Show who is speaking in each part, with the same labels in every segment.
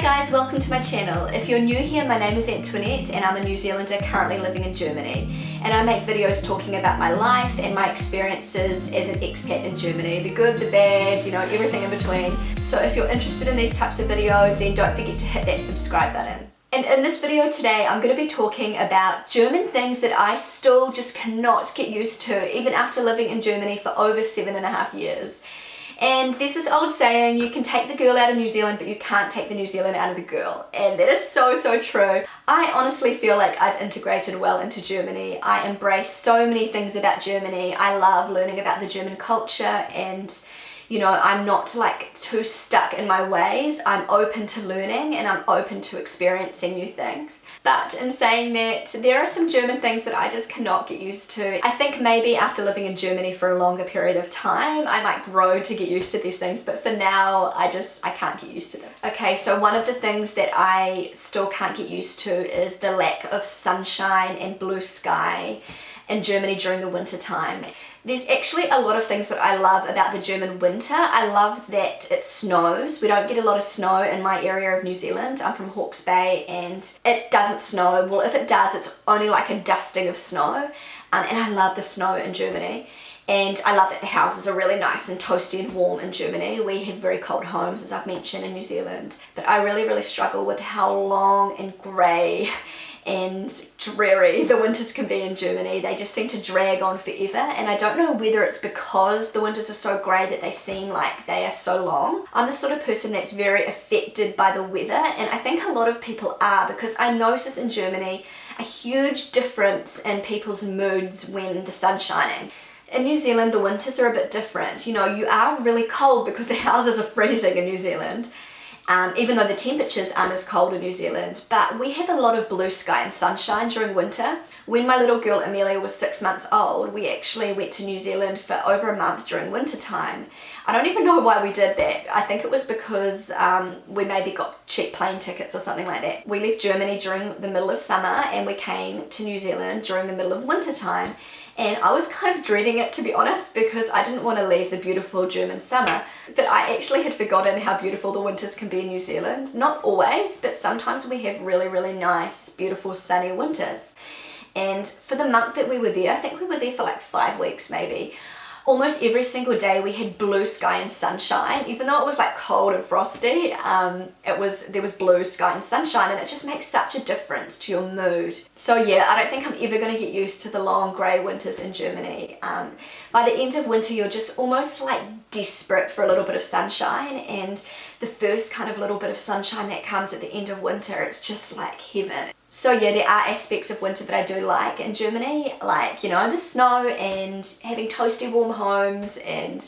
Speaker 1: guys, welcome to my channel. If you're new here, my name is Antoinette and I'm a New Zealander currently living in Germany. And I make videos talking about my life and my experiences as an expat in Germany. The good, the bad, everything in between. So if you're interested in these types of videos, then don't forget to hit that subscribe button. And in this video today, I'm going to be talking about German things that I still just cannot get used to, even after living in Germany for over 7.5 years. And there's this old saying, you can take the girl out of New Zealand, but you can't take the New Zealand out of the girl. And that is so, so true. I honestly feel like I've integrated well into Germany. I embrace so many things about Germany. I love learning about the German culture and I'm not like too stuck in my ways. I'm open to learning and I'm open to experiencing new things. But in saying that, there are some German things that I just cannot get used to. I think maybe after living in Germany for a longer period of time, I might grow to get used to these things, but for now, I can't get used to them. Okay, so one of the things that I still can't get used to is the lack of sunshine and blue sky in Germany during the winter time. There's actually a lot of things that I love about the German winter. I love that it snows. We don't get a lot of snow in my area of New Zealand. I'm from Hawke's Bay and it doesn't snow. Well, if it does, it's only like a dusting of snow. And I love the snow in Germany. And I love that the houses are really nice and toasty and warm in Germany. We have very cold homes, as I've mentioned, in New Zealand. But I really, really struggle with how long and grey and dreary the winters can be in Germany. They just seem to drag on forever, and I don't know whether it's because the winters are so grey that they seem like they are so long. I'm the sort of person that's very affected by the weather, and I think a lot of people are, because I notice in Germany a huge difference in people's moods when the sun's shining. In New Zealand, the winters are a bit different. You are really cold because the houses are freezing in New Zealand. Even though the temperatures aren't as cold in New Zealand, but we have a lot of blue sky and sunshine during winter. When my little girl Amelia was 6 months old, we actually went to New Zealand for over a month during winter time. I don't even know why we did that. I think it was because we maybe got cheap plane tickets or something like that. We left Germany during the middle of summer and we came to New Zealand during the middle of winter time. And I was kind of dreading it, to be honest, because I didn't want to leave the beautiful German summer. But I actually had forgotten how beautiful the winters can be in New Zealand. Not always, but sometimes we have really, really nice, beautiful, sunny winters. And for the month that we were there, I think we were there for like 5 weeks maybe, almost every single day we had blue sky and sunshine. Even though it was like cold and frosty, there was blue sky and sunshine, and it just makes such a difference to your mood. So yeah, I don't think I'm ever going to get used to the long grey winters in Germany. By the end of winter, you're just almost like desperate for a little bit of sunshine, and the first kind of little bit of sunshine that comes at the end of winter, it's just like heaven. So yeah, there are aspects of winter that I do like in Germany, like, the snow and having toasty warm homes and,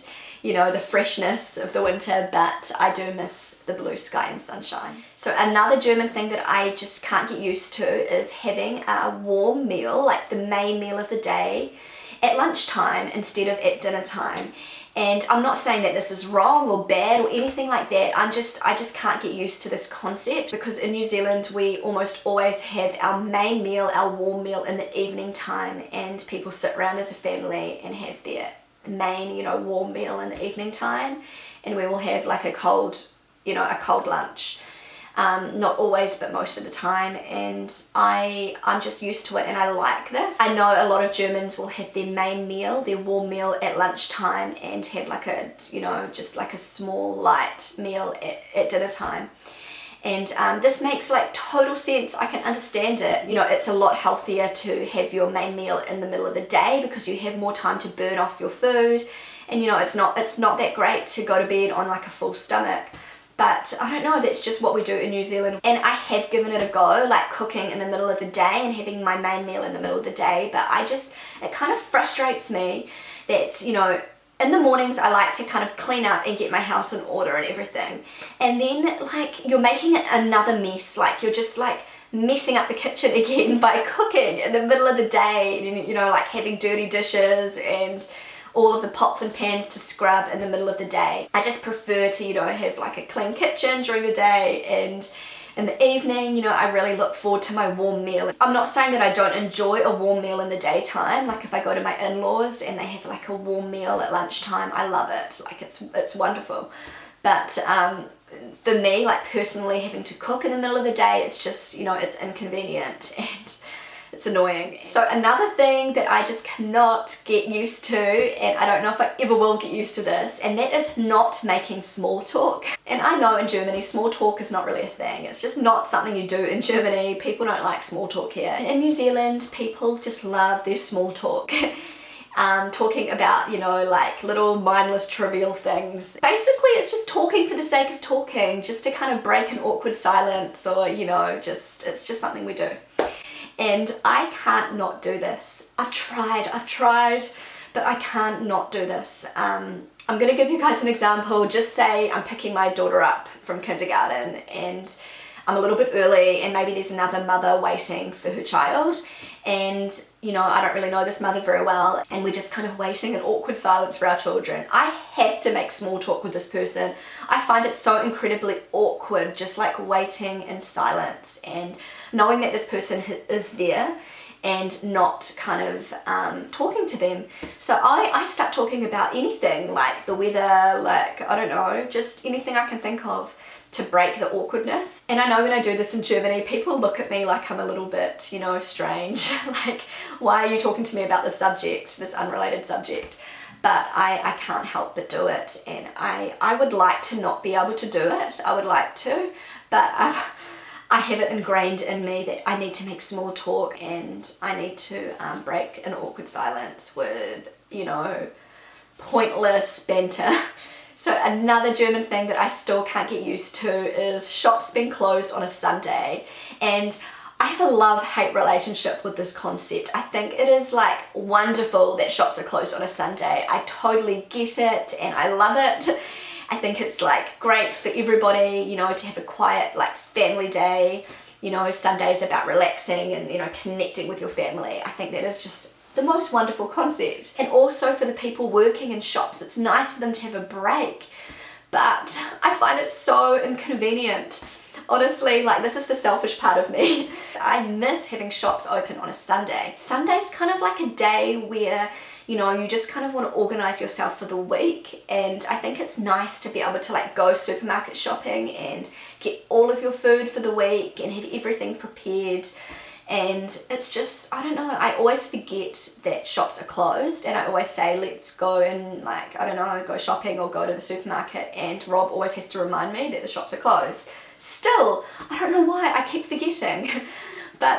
Speaker 1: the freshness of the winter, but I do miss the blue sky and sunshine. So another German thing that I just can't get used to is having a warm meal, like the main meal of the day, at lunchtime instead of at dinner time. And I'm not saying that this is wrong or bad or anything like that. I just can't get used to this concept, because in New Zealand we almost always have our main meal, our warm meal, in the evening time, and people sit around as a family and have their main, warm meal in the evening time, and we will have like a cold lunch. Not always, but most of the time, and I'm just used to it and I like this. I know a lot of Germans will have their main meal, their warm meal, at lunchtime and have like a, just like a small light meal at dinner time. And this makes like total sense. I can understand it. It's a lot healthier to have your main meal in the middle of the day because you have more time to burn off your food, and it's not that great to go to bed on like a full stomach. But I don't know, that's just what we do in New Zealand. And I have given it a go, like cooking in the middle of the day and having my main meal in the middle of the day. But it kind of frustrates me that, in the mornings I like to kind of clean up and get my house in order and everything. And then like you're making it another mess, like you're just like messing up the kitchen again by cooking in the middle of the day, and like having dirty dishes and all of the pots and pans to scrub in the middle of the day. I just prefer to, have like a clean kitchen during the day, and in the evening, I really look forward to my warm meal. I'm not saying that I don't enjoy a warm meal in the daytime. Like if I go to my in-laws and they have like a warm meal at lunchtime, I love it. Like it's wonderful. But for me, like personally, having to cook in the middle of the day, it's just, you know, it's inconvenient and it's annoying. So another thing that I just cannot get used to, and I don't know if I ever will get used to this, and that is not making small talk. And I know in Germany, small talk is not really a thing. It's just not something you do in Germany. People don't like small talk here. And in New Zealand, people just love their small talk. Talking about, you know, like little mindless trivial things. Basically, it's just talking for the sake of talking, just to kind of break an awkward silence, or, you know, it's just something we do. And I can't not do this. I've tried, but I can't not do this. I'm gonna give you guys an example. Just say I'm picking my daughter up from kindergarten and I'm a little bit early, and maybe there's another mother waiting for her child, and you know, I don't really know this mother very well, and we're just kind of waiting in awkward silence for our children. I have to make small talk with this person. I find it so incredibly awkward, just like waiting in silence and knowing that this person is there and not kind of talking to them. So I start talking about anything, like the weather, like, I don't know, just anything I can think of to break the awkwardness. And I know when I do this in Germany, people look at me like I'm a little bit, you know, strange. Like, why are you talking to me about this subject, this unrelated subject? But I can't help but do it, and I would like to not be able to do it. I would like to, but I have it ingrained in me that I need to make small talk, and I need to break an awkward silence with, you know, pointless banter. So another German thing that I still can't get used to is shops being closed on a Sunday. And I have a love-hate relationship with this concept. I think it is like wonderful that shops are closed on a Sunday. I totally get it and I love it. I think it's like great for everybody, you know, to have a quiet like family day. You know, Sunday's about relaxing and, you know, connecting with your family. I think that is just the most wonderful concept. And also for the people working in shops, it's nice for them to have a break. But I find it so inconvenient. Honestly, like, this is the selfish part of me. I miss having shops open on a Sunday. Sunday's kind of like a day where, you know, you just kind of want to organize yourself for the week, and I think it's nice to be able to like go supermarket shopping and get all of your food for the week and have everything prepared. And it's just, I don't know, I always forget that shops are closed, and I always say let's go and, like, I don't know, go shopping or go to the supermarket, and Rob always has to remind me that the shops are closed. Still, I don't know why, I keep forgetting. But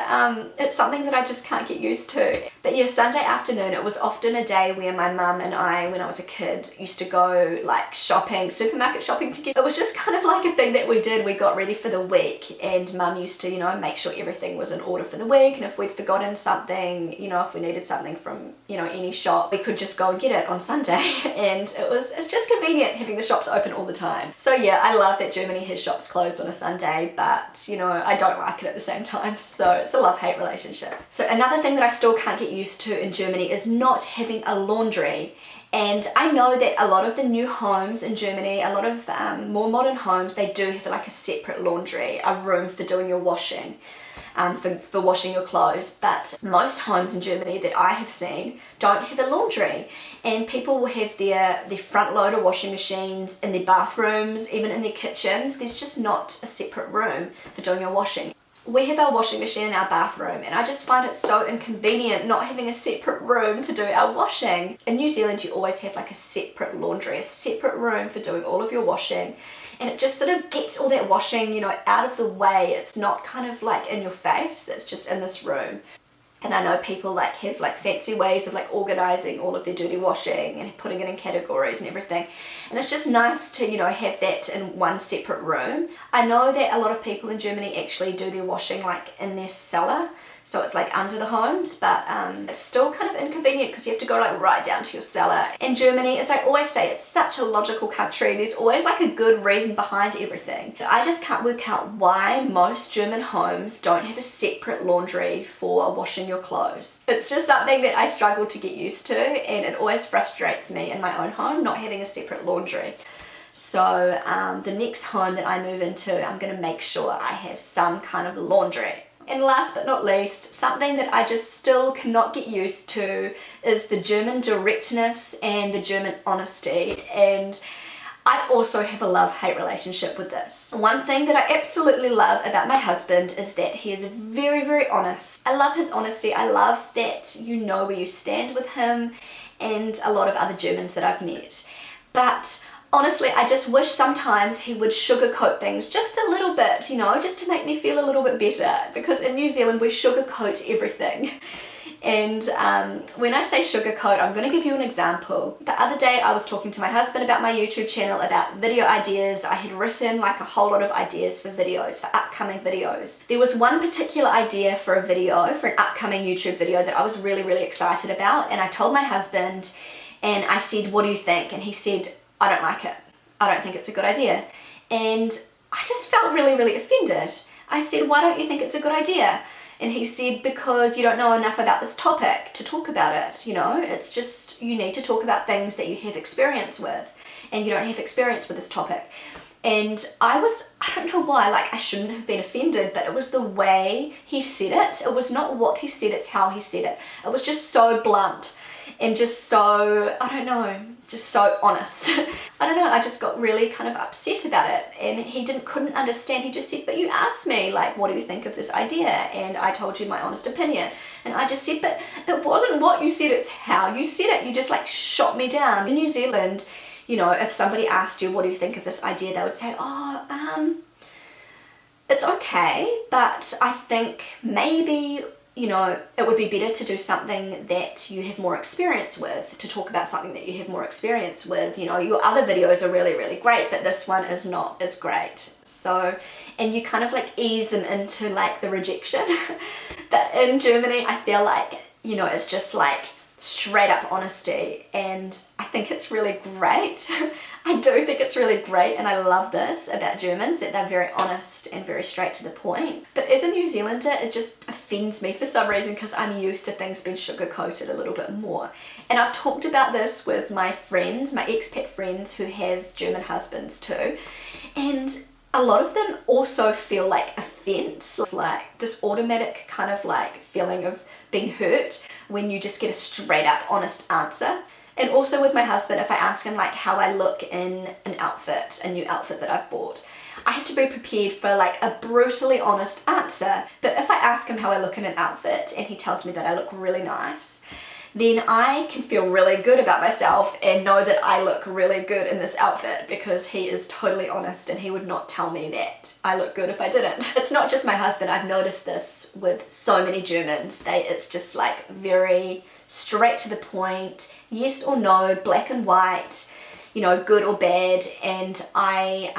Speaker 1: it's something that I just can't get used to. But yeah, Sunday afternoon, it was often a day where my mum and I, when I was a kid, used to go like shopping, supermarket shopping together. It was just kind of like a thing that we did. We got ready for the week, and mum used to, you know, make sure everything was in order for the week, and if we'd forgotten something, you know, if we needed something from, you know, any shop, we could just go and get it on Sunday. And it's just convenient having the shops open all the time. So yeah, I love that Germany has shops closed on a Sunday, but you know, I don't like it at the same time. So it's a love-hate relationship. So another thing that I still can't get used to in Germany is not having a laundry. And I know that a lot of the new homes in Germany, a lot of more modern homes, they do have like a separate laundry, a room for doing your washing, for washing your clothes. But most homes in Germany that I have seen don't have a laundry. And people will have their front loader washing machines in their bathrooms, even in their kitchens. There's just not a separate room for doing your washing. We have our washing machine in our bathroom, and I just find it so inconvenient not having a separate room to do our washing. In New Zealand, you always have like a separate laundry, a separate room for doing all of your washing, and it just sort of gets all that washing, you know, out of the way. It's not kind of like in your face, it's just in this room. And I know people like have like fancy ways of like organizing all of their dirty washing and putting it in categories and everything. And it's just nice to, you know, have that in one separate room. I know that a lot of people in Germany actually do their washing like in their cellar. So it's like under the homes, but it's still kind of inconvenient because you have to go like right down to your cellar. In Germany, as I always say, it's such a logical country. There's always like a good reason behind everything. I just can't work out why most German homes don't have a separate laundry for washing your clothes. It's just something that I struggle to get used to, and it always frustrates me in my own home not having a separate laundry. So the next home that I move into, I'm going to make sure I have some kind of laundry. And last but not least, something that I just still cannot get used to is the German directness and the German honesty. And I also have a love-hate relationship with this. One thing that I absolutely love about my husband is that he is very, very honest. I love his honesty. I love that you know where you stand with him and a lot of other Germans that I've met. But honestly, I just wish sometimes he would sugarcoat things just a little bit, you know, just to make me feel a little bit better, because in New Zealand we sugarcoat everything. And when I say sugarcoat, I'm going to give you an example. The other day I was talking to my husband about my YouTube channel, about video ideas. I had written like a whole lot of ideas for videos, for upcoming videos. There was one particular idea for a video, for an upcoming YouTube video, that I was really, really excited about, and I told my husband and I said, what do you think? And he said, I don't like it. I don't think it's a good idea. And I just felt really, really offended. I said, why don't you think it's a good idea? And he said, because you don't know enough about this topic to talk about it, you know? It's just, you need to talk about things that you have experience with, and you don't have experience with this topic. And I don't know why, like I shouldn't have been offended, but it was the way he said it. It was not what he said, it's how he said it. It was just so blunt and just so, I don't know, just so honest. I don't know, I just got really kind of upset about it, and he couldn't understand. He just said, but you asked me, like, what do you think of this idea? And I told you my honest opinion. And I just said, but it wasn't what you said, it's how you said it. You just like shot me down. In New Zealand, you know, if somebody asked you, what do you think of this idea? They would say, oh, it's okay, but I think maybe, you know, it would be better to do something that you have more experience with, to talk about something that you have more experience with. You know, your other videos are really, really great, but this one is not as great. So, and you kind of like ease them into like the rejection. But in Germany, I feel like, you know, it's just like straight up honesty, and I think it's really great. I do think it's really great, and I love this about Germans, that they're very honest and very straight to the point. But as a New Zealander, it just offends me for some reason, because I'm used to things being sugar-coated a little bit more. And I've talked about this with my friends, my expat friends who have German husbands too, and a lot of them also feel like offense, like this automatic kind of like feeling of being hurt when you just get a straight up honest answer. And also with my husband, if I ask him like how I look in an outfit, a new outfit that I've bought, I have to be prepared for like a brutally honest answer. But if I ask him how I look in an outfit and he tells me that I look really nice, then I can feel really good about myself and know that I look really good in this outfit, because he is totally honest and he would not tell me that I look good if I didn't. It's not just my husband, I've noticed this with so many Germans. It's just like very straight to the point, yes or no, black and white, you know, good or bad. And I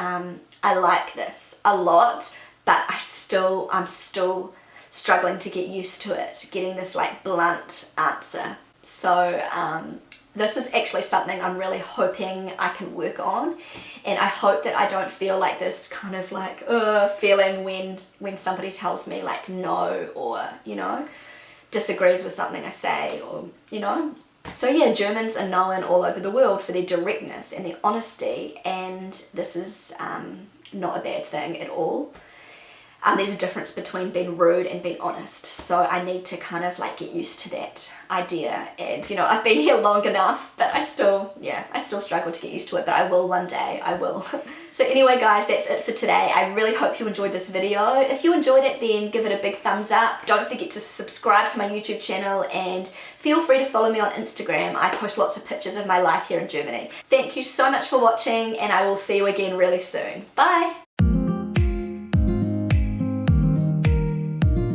Speaker 1: like this a lot, but I'm still struggling to get used to it, getting this like blunt answer. So this is actually something I'm really hoping I can work on, and I hope that I don't feel like this kind of like feeling when somebody tells me like no, or, you know, disagrees with something I say, or, you know. So yeah, Germans are known all over the world for their directness and their honesty, and this is not a bad thing at all. There's a difference between being rude and being honest, so I need to kind of like get used to that idea. And, you know, I've been here long enough, but I still struggle to get used to it, but I will one day, I will. So anyway guys, that's it for today. I really hope you enjoyed this video. If you enjoyed it, then give it a big thumbs up. Don't forget to subscribe to my YouTube channel, and feel free to follow me on Instagram. I post lots of pictures of my life here in Germany. Thank you so much for watching, and I will see you again really soon. Bye!